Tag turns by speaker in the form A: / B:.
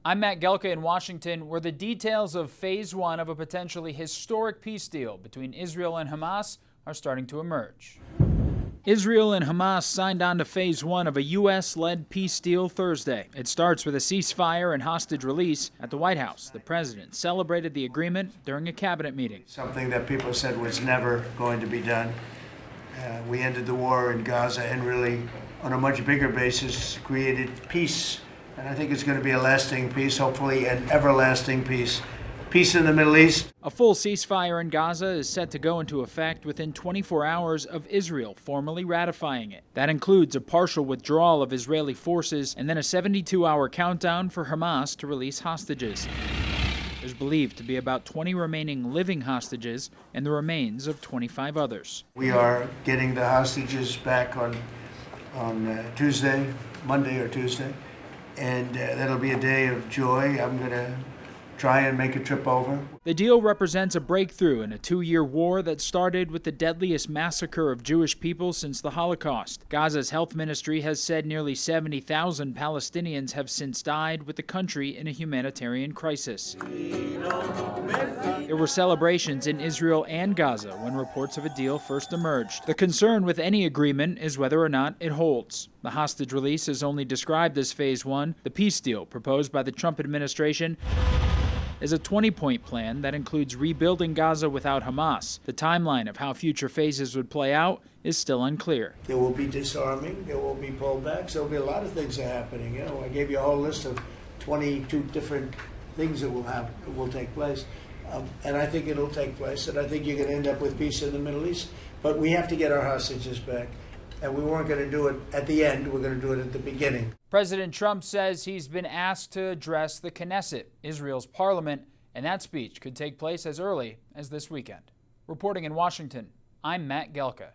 A: I'm Matt Gelka in Washington, where the details of Phase 1 of a potentially historic peace deal between Israel and Hamas are starting to emerge. Israel and Hamas signed on to Phase 1 of a U.S.-led peace deal Thursday. It starts with a ceasefire and hostage release. At the White House, the president celebrated the agreement during a cabinet meeting.
B: Something that people said was never going to be done. We ended the war in Gaza and really, on a much bigger basis, created peace. And I think it's going to be a lasting peace, hopefully an everlasting peace. Peace in the Middle East.
A: A full ceasefire in Gaza is set to go into effect within 24 hours of Israel formally ratifying it. That includes a partial withdrawal of Israeli forces and then a 72-hour countdown for Hamas to release hostages. There's believed to be about 20 remaining living hostages and the remains of 25 others.
B: We are getting the hostages back on Tuesday, Monday or Tuesday. And that'll be a day of joy. I'm going to try and make a trip over.
A: The deal represents a breakthrough in a 2-year war that started with the deadliest massacre of Jewish people since the Holocaust. Gaza's health ministry has said nearly 70,000 Palestinians have since died, with the country in a humanitarian crisis. There were celebrations in Israel and Gaza when reports of a deal first emerged. The concern with any agreement is whether or not it holds. The hostage release is only described as Phase 1. The peace deal proposed by the Trump administration is a 20-point plan that includes rebuilding Gaza without Hamas. The timeline of how future phases would play out is still unclear.
B: There will be disarming, there will be pullbacks, there will be a lot of things that are happening. I gave you a whole list of 22 different things that will take place. And I think it'll take place, and I think you're going to end up with peace in the Middle East. But we have to get our hostages back. And we weren't going to do it at the end, we're going to do it at the beginning.
A: President Trump says he's been asked to address the Knesset, Israel's parliament, and that speech could take place as early as this weekend. Reporting in Washington, I'm Matt Gelka.